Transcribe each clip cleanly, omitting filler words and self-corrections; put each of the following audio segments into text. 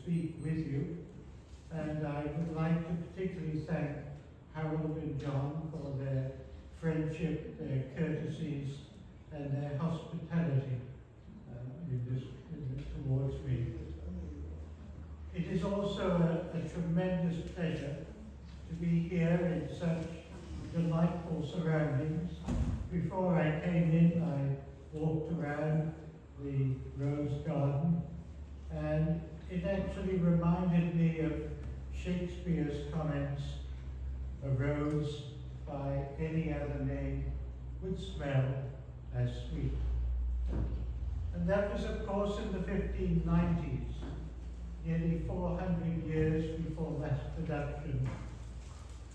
speak with you, and I would like to particularly thank Harold and John for their friendship, their courtesies, and their hospitality towards me. It is also a tremendous pleasure to be here in such delightful surroundings. Before I came in, I walked around the rose garden, and it actually reminded me of Shakespeare's comments, "A rose by any other name would smell as sweet." And that was, of course, in the 1590s, nearly 400 years before mass production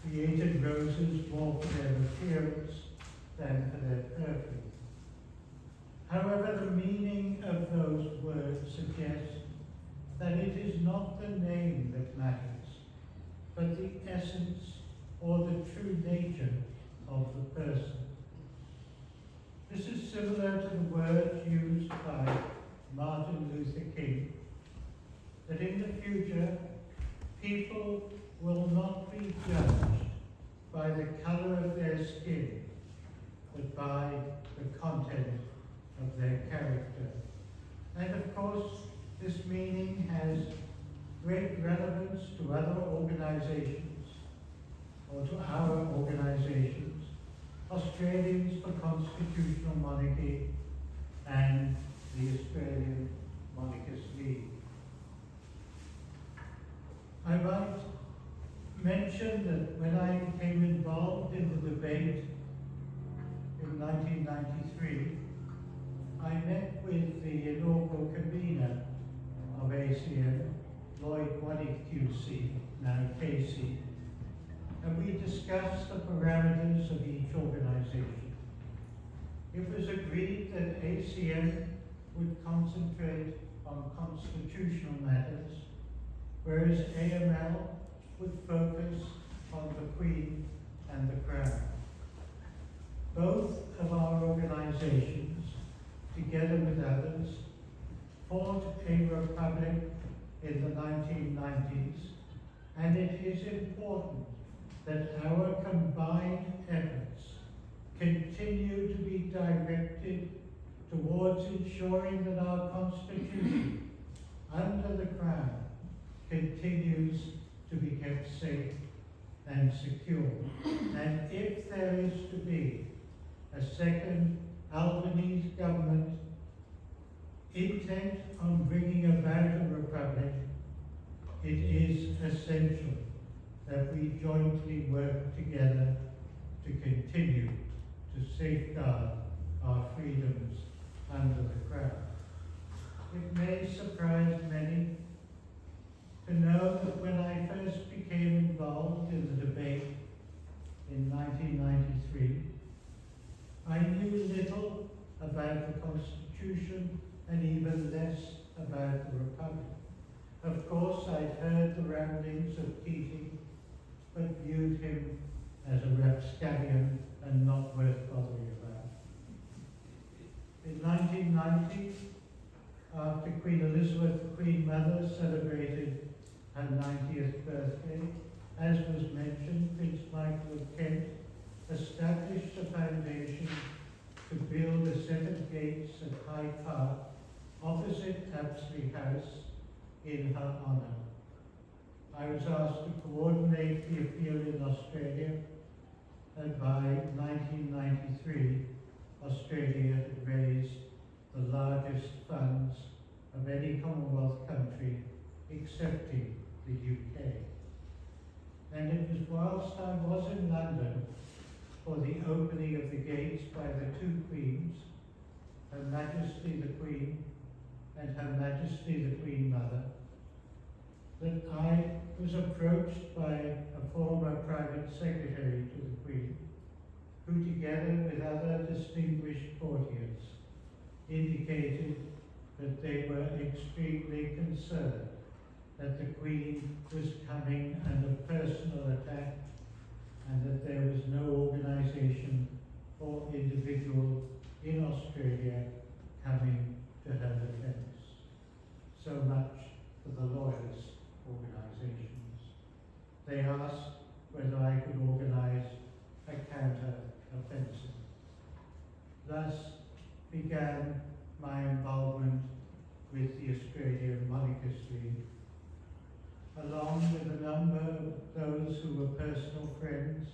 created roses more for their appearance than for their perfume. However, the meaning of those words suggests that it is not the name that matters, but the essence or the true nature of the person. This is similar to the words used by Martin Luther King, that in the future, people will not be judged by the color of their skin, but by the content of their character. And of course, this meaning has great relevance to other organizations, or to our organizations, Australians for Constitutional Monarchy and the Australian Monarchist League. I might mention that when I became involved in the debate in 1993, I met with the inaugural convener of ACM, Lloyd Waddy QC, now KC, and we discussed the parameters of each organization. It was agreed that ACM would concentrate on constitutional matters, whereas AML would focus on the Queen and the Crown. Both of our organizations, together with others, fought a republic in the 1990s, and it is important that our combined efforts continue to be directed towards ensuring that our Constitution, under the Crown, continues to be kept safe and secure. And if there is to be a second Albanese government intent on bringing about a republic, it is essential that we jointly work together to continue to safeguard our freedoms under the Crown. It may surprise many to know that when I first became involved in the debate in 1993, I knew little about the Constitution and even less about the Republic. Of course, I'd heard the ramblings of Keating, but viewed him as a rapscallion and not worth bothering about. In 1990, after Queen Elizabeth, the Queen Mother, celebrated her 90th birthday, as was mentioned, Prince Michael of Kent established a foundation to build a set of gates at Hyde Park, opposite Apsley House, in her honour. I was asked to coordinate the appeal in Australia, and by 1993, Australia had raised the largest funds of any Commonwealth country, excepting the UK. And it was whilst I was in London for the opening of the gates by the two Queens, Her Majesty the Queen and Her Majesty the Queen Mother, that I was approached by a former private secretary to the Queen, who together with other distinguished courtiers indicated that they were extremely concerned that the Queen was coming under personal attack and that there was no organisation or individual in Australia coming to her defence. So much for the Loyalist organisations. They asked whether I could organise a counter-offensive. Thus began my involvement with the Australian Monarchist League, along with a number of those who were personal friends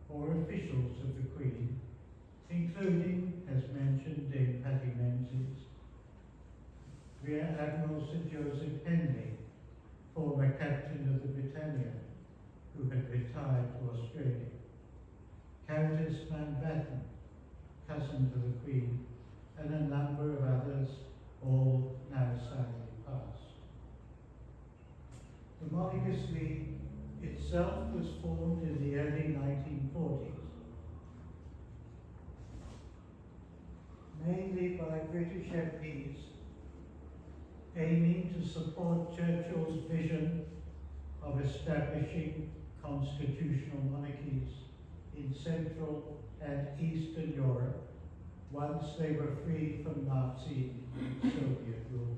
or officials of the Queen, including, as mentioned, Dame Patty Menzies, Rear Admiral Sir Joseph Henley, former captain of the Britannia, who had retired to Australia, Countess Mountbatten, cousin to the Queen, and a number of others, all now sadly past. The Monarchist League itself was formed in the early 1940s, mainly by British MPs aiming to support Churchill's vision of establishing constitutional monarchies in Central and Eastern Europe once they were freed from Nazi and Soviet rule.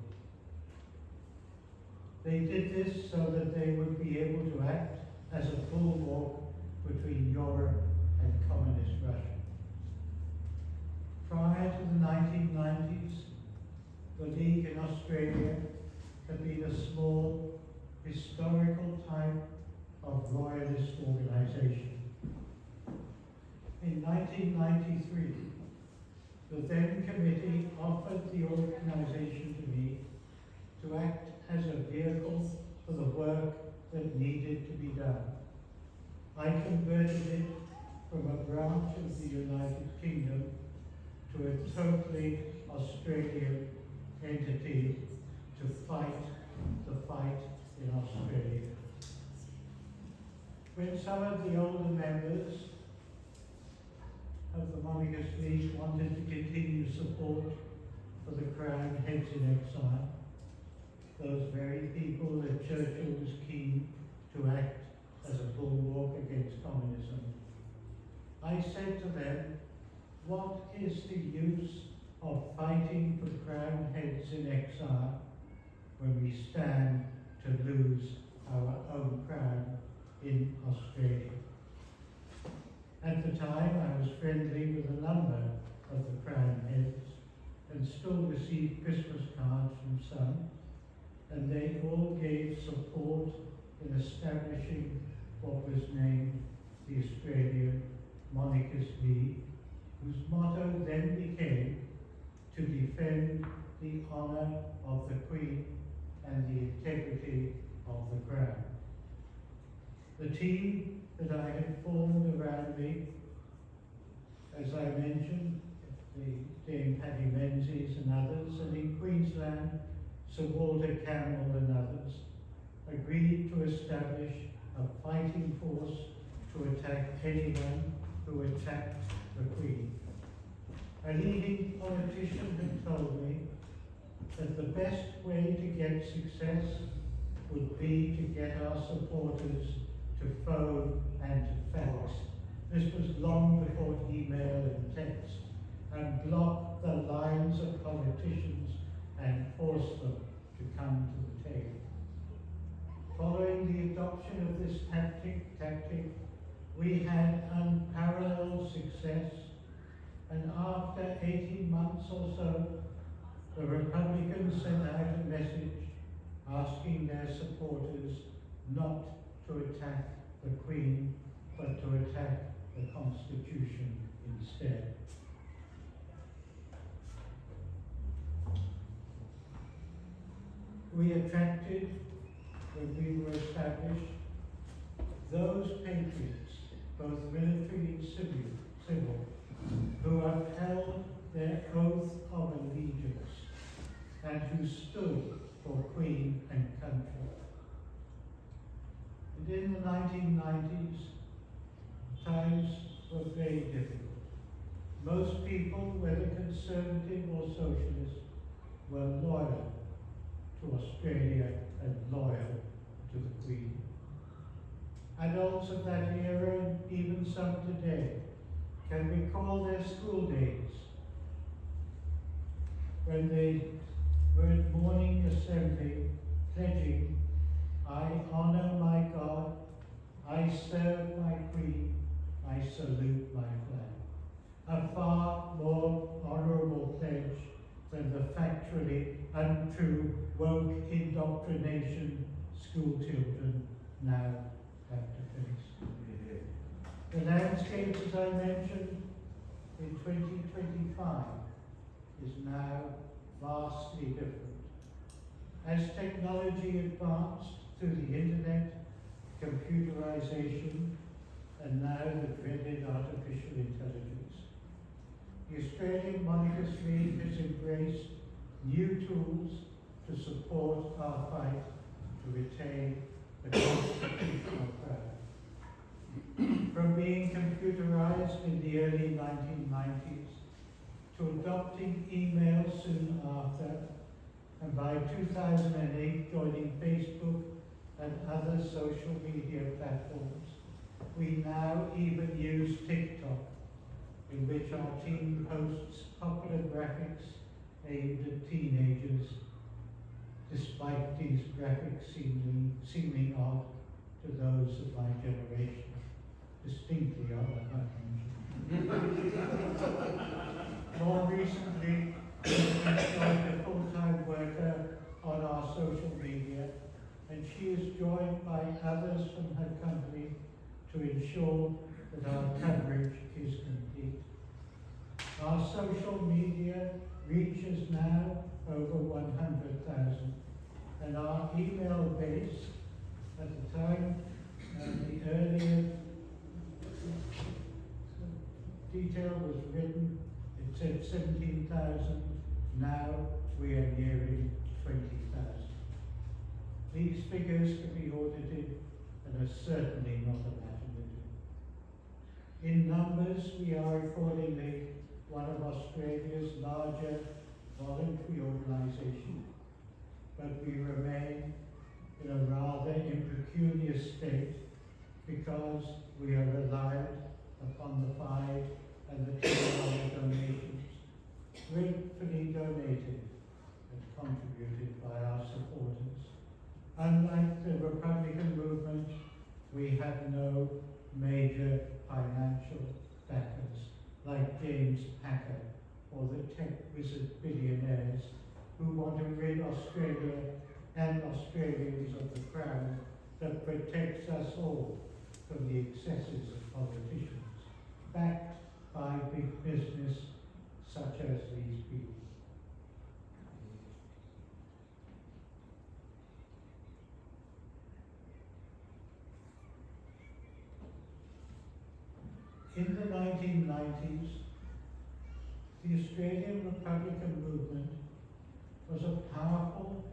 They did this so that they would be able to act as a bulwark between Europe and communist Russia. Prior to the 1990s, the League in Australia had been a small, historical type of royalist organisation. In 1993, the then committee offered the organisation to me to act as a vehicle for the work that needed to be done. I converted it from a branch of the United Kingdom to a totally Australian entity to fight the fight in Australia. When some of the older members of the Monarchist League wanted to continue support for the Crown heads in exile, those very people that Churchill was keen to act as a bulwark against communism, I said to them, what is the use of fighting for Crown heads in exile when we stand to lose our own crown in Australia? At the time, I was friendly with a number of the Crown heads and still received Christmas cards from some, and they all gave support in establishing what was named the Australian Monarchist League, whose motto then became to defend the honour of the Queen and the integrity of the Crown. The team that I had formed around me, as I mentioned, the Dame Patty Menzies and others, and in Queensland, Sir Walter Campbell and others, agreed to establish a fighting force to attack anyone who attacked the Queen. A leading politician had told me that the best way to get success would be to get our supporters to phone and to fax. This was long before email and text, and block the lines of politicians and force them to come to the table. Following the adoption of this tactic, we had unparalleled success, and after 18 months or so, the Republicans sent out a message asking their supporters not to attack the Queen, but to attack the Constitution instead. We attracted, when we were established, those patriots, both military and civil, who upheld their oath of allegiance and who stood for Queen and country. And in the 1990s, times were very difficult. Most people, whether conservative or socialist, were loyal to Australia and loyal to the Queen. Adults of that era, and even some today, can recall their school days when they were at morning assembly pledging, I honour my God, I serve my Queen, I salute my flag. A far more honourable pledge than the factually untrue woke indoctrination school children now have to face. The landscape, as I mentioned, in 2025 is now vastly different. As technology advanced through the internet, computerization, and now the dreaded artificial intelligence, the Australian Monarchist League has embraced new tools to support our fight to retain the constitutional crown. From being computerized in the early 1990s to adopting email soon after, and by 2008 joining Facebook and other social media platforms, we now even use TikTok, in which our team posts popular graphics aimed at teenagers, despite these graphics seeming odd to those of my generation. Distinctly odd, I mentioned. More recently, I've joined a full-time worker on our social media, and she is joined by others from her company to ensure that our coverage is complete. Our social media reach is now over 100,000, and our email base, at the time the earlier detail was written, it said 17,000, now we are nearing 20,000. These figures can be audited and are certainly not imaginative. In numbers, we are accordingly one of Australia's larger voluntary organisations, but we remain in a rather impecunious state because we are reliant upon the $5 and the $10 donations, gratefully donated and contributed by our supporters. Unlike the Republican movement, we have no major financial backers like James Packer or the tech wizard billionaires who want to rid Australia and Australians of the crown that protects us all from the excesses of politicians, backed by big business such as these people. In the 1990s, the Australian Republican movement was a powerful,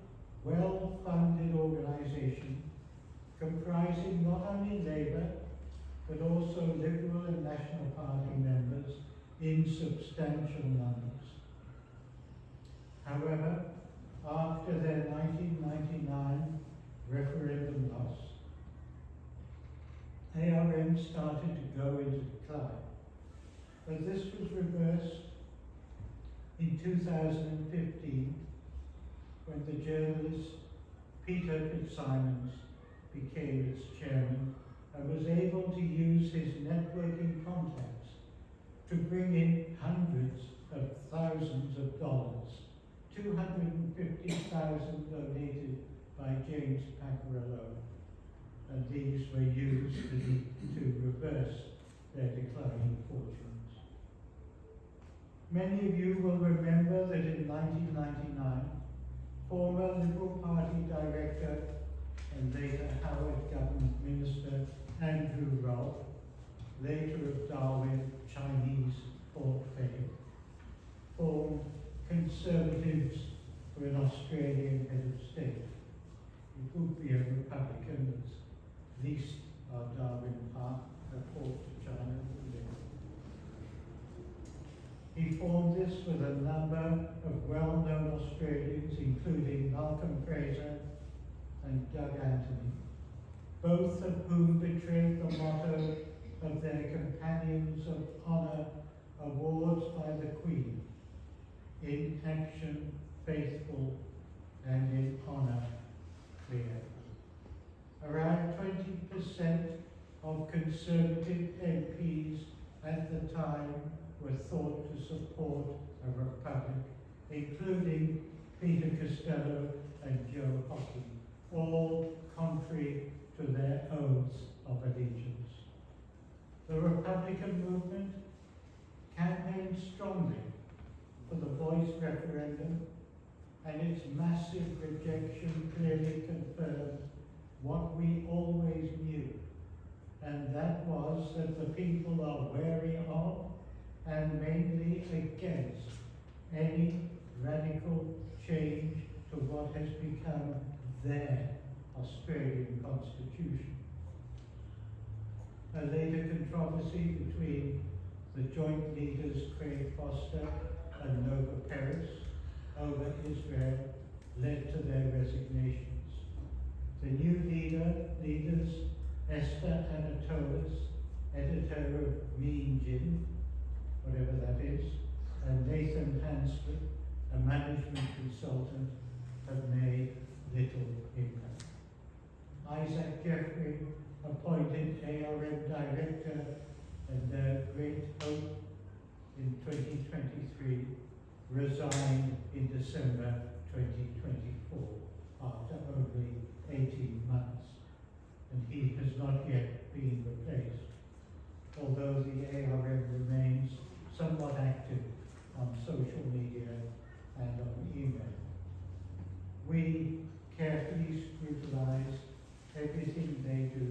well-funded organisation comprising not only Labour, but also Liberal and National Party members in substantial numbers. However, after their 1999 referendum loss, ARM started to go into decline, but this was reversed in 2015 when the journalist Peter Fitzsimons became its chairman and was able to use his networking contacts to bring in hundreds of thousands of dollars, 250,000 donated by James Packer alone, and these were used to reverse their declining fortunes. Many of you will remember that in 1999, former Liberal Party director and later Howard Government Minister Andrew Robb, later of Darwin Chinese Port fame, formed Conservatives for an Australian head of state. It would be a Republican, at least our Darwin part, a port to China. He formed this with a number of well-known Australians, including Malcolm Fraser and Doug Anthony, both of whom betrayed the motto of their Companions of Honour awards by the Queen: in action faithful and in honour clear. Around 20% of Conservative MPs at the time were thought to support a republic, including Peter Costello and Joe Hockey, all contrary to their oaths of allegiance. The Republican movement campaigned strongly for the voice referendum, and its massive rejection clearly confirmed what we always knew, and that was that the people are wary of and mainly against any radical change to what has become their Australian constitution. A later controversy between the joint leaders Craig Foster and Nova Peris over Israel led to their resignations. The new leaders, Esther Anatolis, editor of Mean Gin, whatever that is, and Nathan Hansford, a management consultant, have made little impact. Isaac Jeffrey, appointed ARM director and Great Hope in 2023, resigned in December 2024 after only 18 months, and he has not yet been replaced, although the ARM remains somewhat active on social media and on email. We carefully scrutinize everything they do,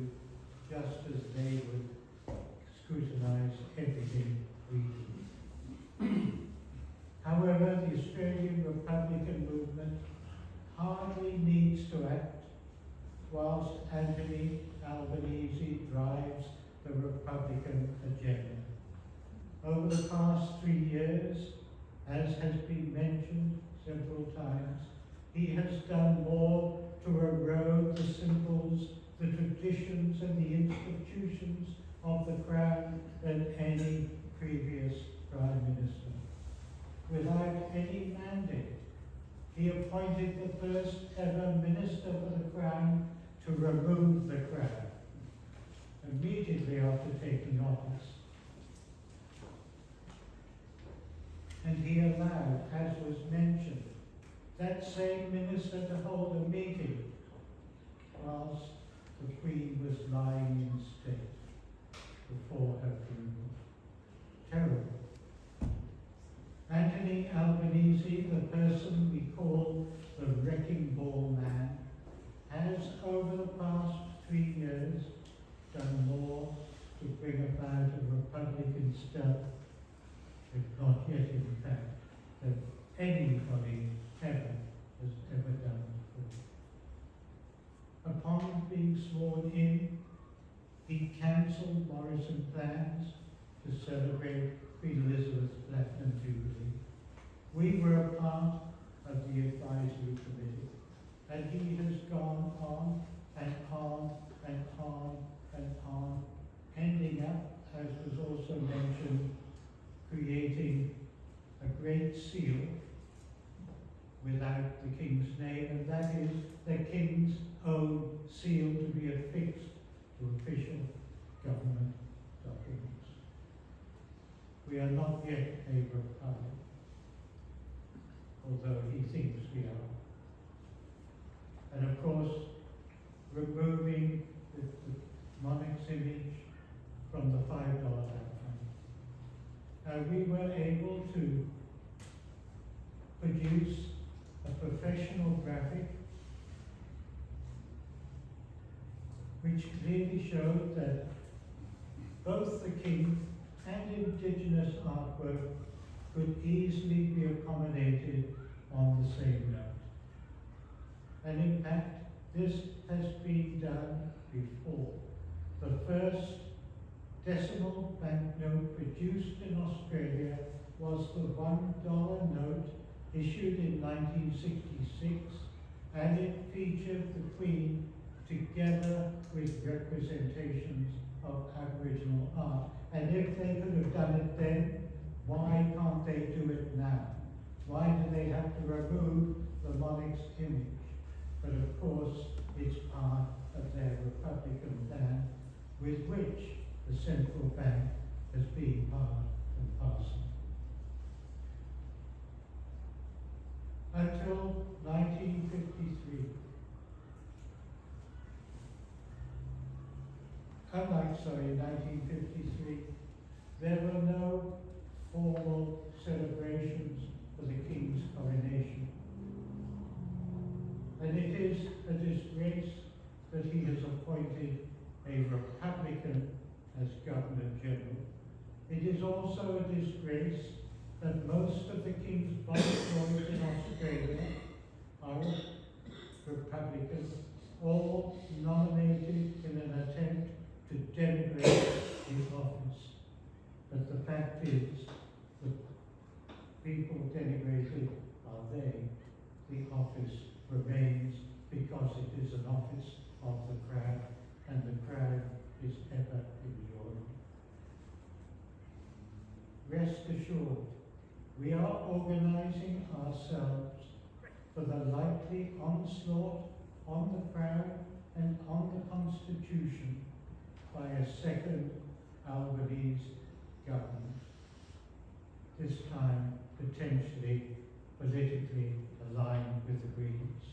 just as they would scrutinize everything we do. However, the Australian Republican movement hardly needs to act whilst Anthony Albanese drives the Republican agenda. Over the past 3 years, as has been mentioned several times, he has done more to erode the symbols, the traditions and the institutions of the Crown than any previous Prime Minister. Without any mandate, he appointed the first ever Minister for the Crown to remove the Crown immediately after taking office. And he allowed, as was mentioned, that same minister to hold a meeting whilst the Queen was lying in state before her funeral. Terrible. Anthony Albanese, the person we call the Wrecking Ball Man, has over the past 3 years done more to bring about a Republican step, if not yet in fact, than anybody ever has ever done before. Upon being sworn in, he cancelled Morrison plans to celebrate Queen Elizabeth's Platinum Jubilee. We were a part of the advisory committee, and he has gone on and on and on and on, ending up, as was also mentioned, creating a great seal without the King's name, and that is the King's own seal to be affixed to official government documents. We are not yet a republic, although he thinks we are. And of course, removing the monarch's image from the $5 banknote. We were able to produce a professional graphic which clearly showed that both the King and Indigenous artwork could easily be accommodated on the same note. And in fact, this has been done before. The first decimal banknote produced in Australia was the $1 note issued in 1966, and it featured the Queen together with representations of Aboriginal art. And if they could have done it then, why can't they do it now? Why do they have to remove the monarch's image? but of course it's part of their Republican plan, with which the central bank has been part and parcel. Until 1953, unlike, 1953, there were no formal celebrations for the King's coronation. And it is a disgrace that he has appointed a Republican as Governor General. It is also a disgrace that most of the King's viceroys in Australia are Republicans, all nominated in an attempt to denigrate his office. But the fact is, the people denigrated are they. The office remains because it is an office of the Crown, and the Crown is ever enduring. Rest assured, we are organising ourselves for the likely onslaught on the Crown and on the Constitution by a second Albanese government, this time potentially politically aligned with the Greens.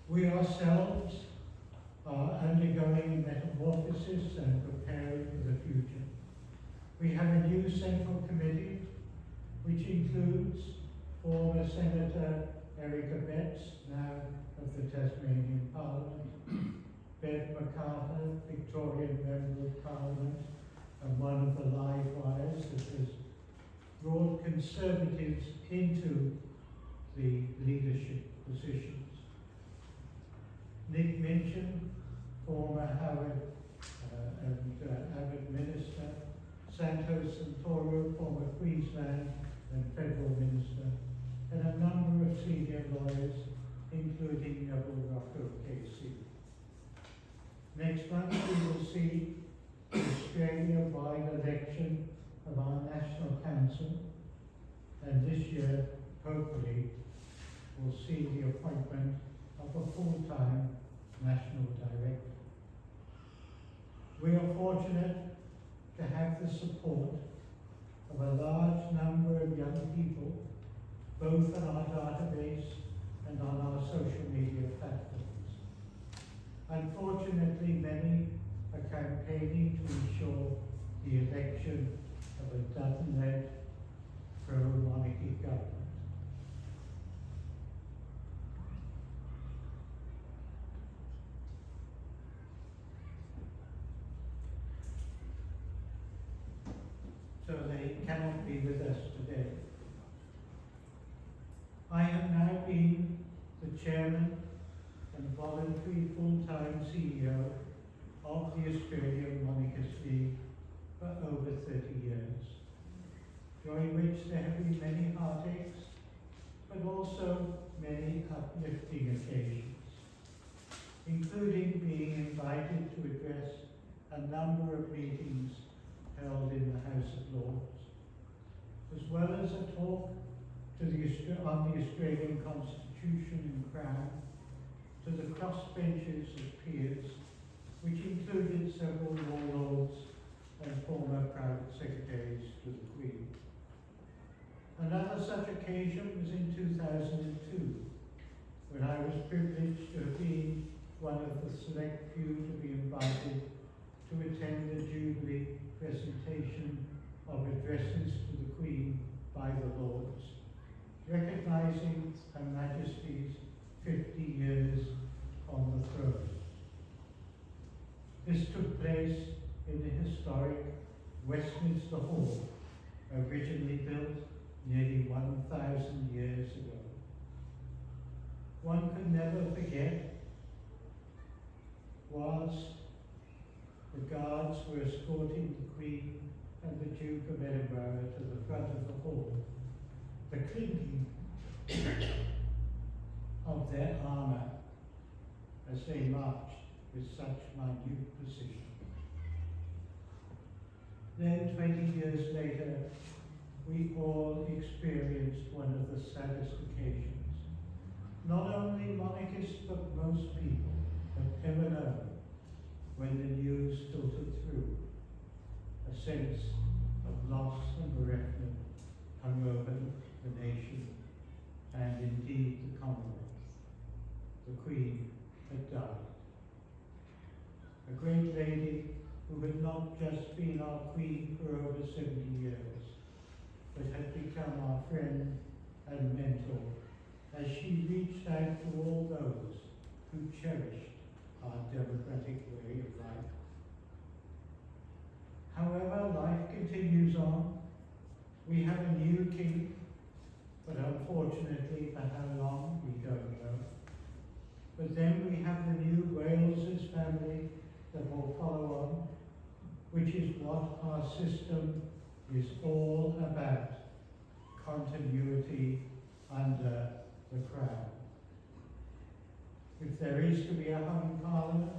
We ourselves are undergoing metamorphosis and preparing for the future. We have a new Central Committee, which includes former Senator Erica Betts, now of the Tasmanian Parliament, Bev McCarter, Victorian Member of Parliament, and one of the live wires that has brought Conservatives into the leadership positions. Nick Minchin, former Howard Abbott Minister, Santos Santoro, former Queensland and Federal Minister, and a number of senior lawyers, including Neville Rocco KC. Next month we will see the Australia-wide election of our National Council, and this year, hopefully, we'll see the appointment of a full-time National Director. We are fortunate to have the support of a large number of young people, both on our database and on our social media platforms. Unfortunately, many are campaigning to ensure the election of a Dutton-led pro-monarchy government. So they cannot be with us today. I have now been the chairman and voluntary full-time CEO of the Australian Monarchist League for over 30 years, during which there have been many heartaches, but also many uplifting occasions, including being invited to address a number of meetings held in the House of Lords, as well as a talk on the Australian Constitution and Crown to the crossbenches of peers, which included several warlords and former private secretaries to the Queen. Another such occasion was in 2002, when I was privileged to have been one of the select few to be invited to attend the Jubilee presentation of addresses to the Queen by the Lords, recognising Her Majesty's 50 years on the throne. This took place in the historic Westminster Hall, originally built nearly 1,000 years ago. One could never forget was the guards were escorting the Queen and the Duke of Edinburgh to the front of the hall, the clinking of their armour as they marched with such minute precision. Then 20 years later, we all experienced one of the saddest occasions not only monarchists but most people have ever known when the news filtered through. A sense of loss and bereavement hung over the nation and indeed the Commonwealth. The Queen had died. A great lady who had not just been our Queen for over 70 years, but had become our friend and mentor as she reached out to all those who cherished our democratic way of life. However, life continues on. We have a new king, but unfortunately for how long, we don't know. But then we have the new Wales's family that will follow on, which is what our system is all about, continuity under the Crown. If there is to be a hung parliament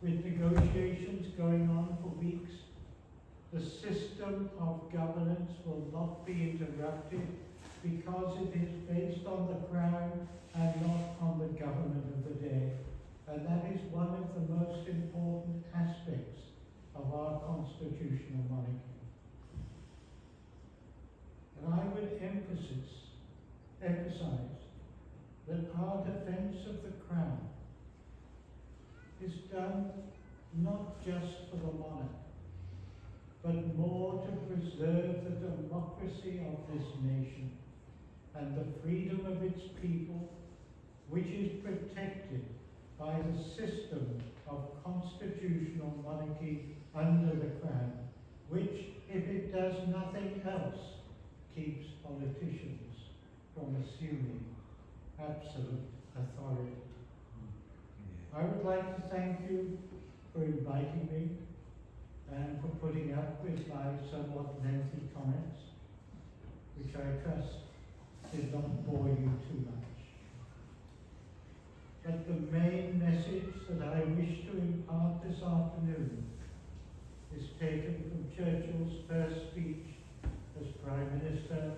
with negotiations going on for weeks, the system of governance will not be interrupted because it is based on the Crown and not on the government of the day. And that is one of the most important aspects of our constitutional monarchy. And I would emphasize that our defence of the Crown is done not just for the monarch, but more to preserve the democracy of this nation and the freedom of its people, which is protected by the system of constitutional monarchy under the Crown, which, if it does nothing else, keeps politicians from assuming absolute authority. I would like to thank you for inviting me and for putting up with my somewhat lengthy comments, which I trust did not bore you too much. But the main message that I wish to impart this afternoon is taken from Churchill's first speech as Prime Minister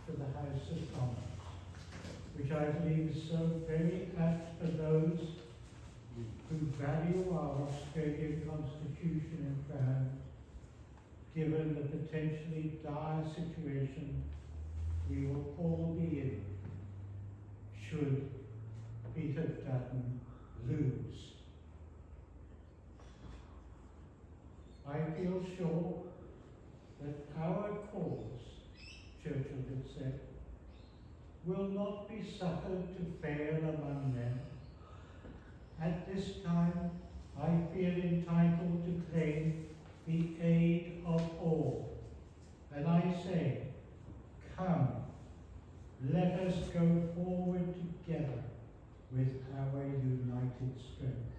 to the House of Commons, which I believe is so very apt for those who value our Australian Constitution and Crown, given the potentially dire situation we will all be in should Peter Dutton lose. I feel sure that our cause, Churchill had said, will not be suffered to fail among men. At this time, I feel entitled to claim the aid of all. And I say, come, let us go forward together with our united strength.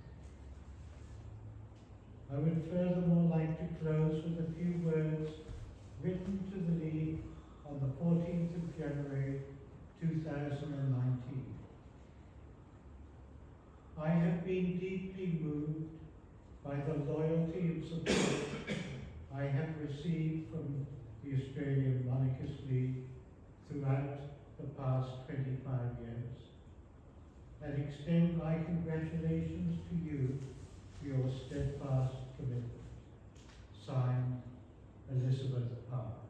I would furthermore like to close with a few words written to the League on the 14th of January 2019. I have been deeply moved by the loyalty and support I have received from the Australian Monarchist League throughout the past 25 years, and extend my congratulations to you for your steadfast commitment. Signed, Elizabeth Park.